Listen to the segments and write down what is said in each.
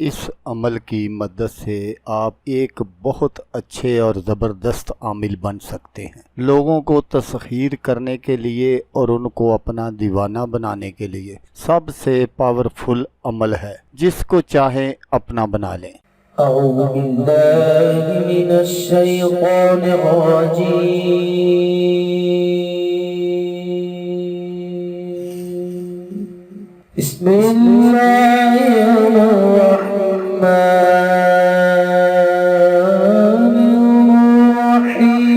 اس عمل کی مدد سے آپ ایک بہت اچھے اور زبردست عامل بن سکتے ہیں۔ لوگوں کو تسخیر کرنے کے لیے اور ان کو اپنا دیوانہ بنانے کے لیے سب سے پاورفل عمل ہے، جس کو چاہیں اپنا بنا لیں۔ اعوذ باللہ من الشیطان الرجیم، بسم اللہ الرحمن الرحیم۔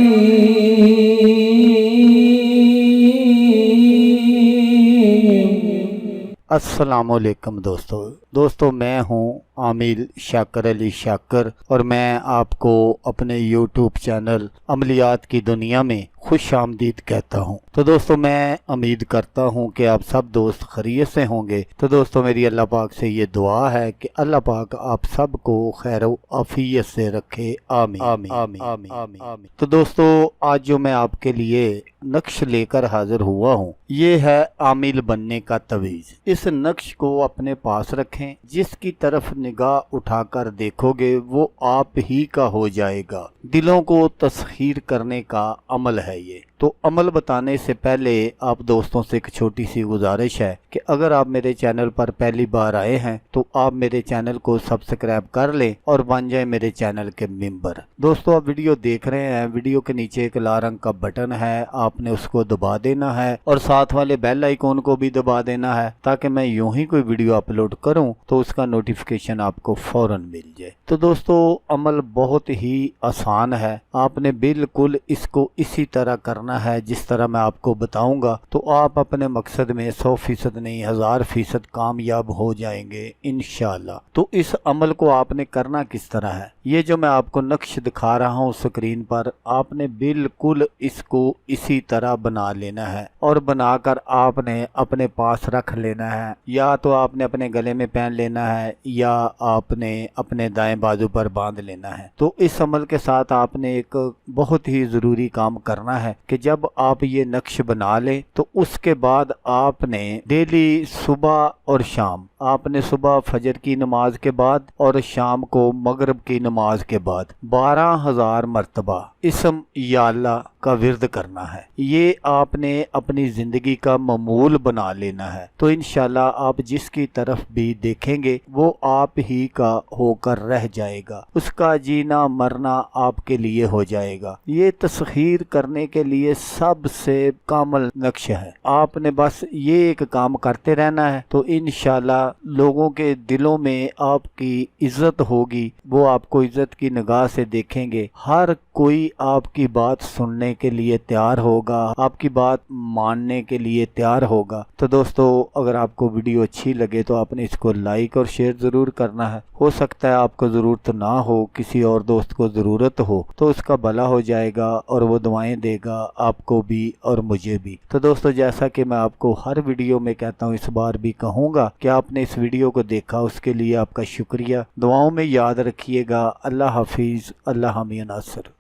السلام علیکم دوستو میں ہوں عامل شاکر علی شاکر، اور میں آپ کو اپنے یوٹیوب چینل عملیات کی دنیا میں خوش آمدید کہتا ہوں۔ تو دوستو میں امید کرتا ہوں کہ آپ سب دوست خیریت سے ہوں گے۔ تو دوستو میری اللہ پاک سے یہ دعا ہے کہ اللہ پاک آپ سب کو خیر و عافیت سے رکھے، آمین آمین آمین آمین آمین۔ تو دوستو آج جو میں آپ کے لیے نقش لے کر حاضر ہوا ہوں، یہ ہے عامل بننے کا تویز۔ اس نقش کو اپنے پاس رکھیں، جس کی طرف نگاہ اٹھا کر دیکھو گے وہ آپ ہی کا ہو جائے گا۔ دلوں کو تسخیر کرنے کا عمل ہے یہ۔ تو عمل بتانے سے پہلے آپ دوستوں سے ایک چھوٹی سی گزارش ہے کہ اگر آپ میرے چینل پر پہلی بار آئے ہیں تو آپ میرے چینل کو سبسکرائب کر لیں اور بن جائیں میرے چینل کے ممبر۔ دوستو آپ ویڈیو دیکھ رہے ہیں، ویڈیو کے نیچے ایک لال رنگ کا بٹن ہے، آپ نے اس کو دبا دینا ہے اور ساتھ والے بیل آئیکن کو بھی دبا دینا ہے، تاکہ میں یوں ہی کوئی ویڈیو اپلوڈ کروں تو اس کا نوٹیفیکیشن آپ کو فوراً مل جائے۔ تو دوستو عمل بہت ہی آسان ہے، آپ نے بالکل اس کو اسی طرح کرنا ہے جس طرح میں آپ کو بتاؤں گا، تو آپ اپنے مقصد میں 100% نہیں 1000% کامیاب ہو جائیں گے انشاءاللہ۔ تو اس عمل کو آپ نے کرنا کس طرح ہے، یہ جو میں آپ کو نقش دکھا رہا ہوں سکرین پر، آپ نے بالکل اس کو اسی طرح بنا لینا ہے، اور بنا کر آپ نے اپنے پاس رکھ لینا ہے، یا تو آپ نے اپنے گلے میں پہن لینا ہے یا آپ نے اپنے دائیں بازو پر باندھ لینا ہے۔ تو اس عمل کے ساتھ آپ نے ایک بہت ہی ضروری کام کرنا ہے کہ جب آپ یہ نقش بنا لیں تو اس کے بعد آپ نے ڈیلی صبح اور شام، آپ نے صبح فجر کی نماز کے بعد اور شام کو مغرب کی نماز کے بعد 12,000 مرتبہ اسم یا اللہ کا ورد کرنا ہے۔ یہ آپ نے اپنی زندگی کا معمول بنا لینا ہے، تو انشاءاللہ آپ جس کی طرف بھی دیکھیں گے وہ آپ ہی کا ہو کر رہ جائے گا، اس کا جینا مرنا آپ کے لیے ہو جائے گا۔ یہ تسخیر کرنے کے لیے سب سے کامل نقش ہے، آپ نے بس یہ ایک کام کرتے رہنا ہے تو انشاءاللہ لوگوں کے دلوں میں آپ کی عزت ہوگی، وہ آپ کو عزت کی نگاہ سے دیکھیں گے، ہر کوئی آپ کی بات سننے کے لیے تیار ہوگا، آپ کی بات ماننے کے لیے تیار ہوگا۔ تو دوستو اگر آپ کو ویڈیو اچھی لگے تو آپ نے اس کو لائک اور شیئر ضرور کرنا ہے۔ ہو سکتا ہے آپ کو ضرورت نہ ہو، کسی اور دوست کو ضرورت ہو تو اس کا بھلا ہو جائے گا اور وہ دعائیں دے گا آپ کو بھی اور مجھے بھی۔ تو دوستو جیسا کہ میں آپ کو ہر ویڈیو میں کہتا ہوں، اس بار بھی کہوں گا کہ آپ نے اس ویڈیو کو دیکھا، اس کے لیے آپ کا شکریہ۔ دعاؤں میں یاد رکھیے گا۔ اللہ حافظ، اللہ حامی ناصر۔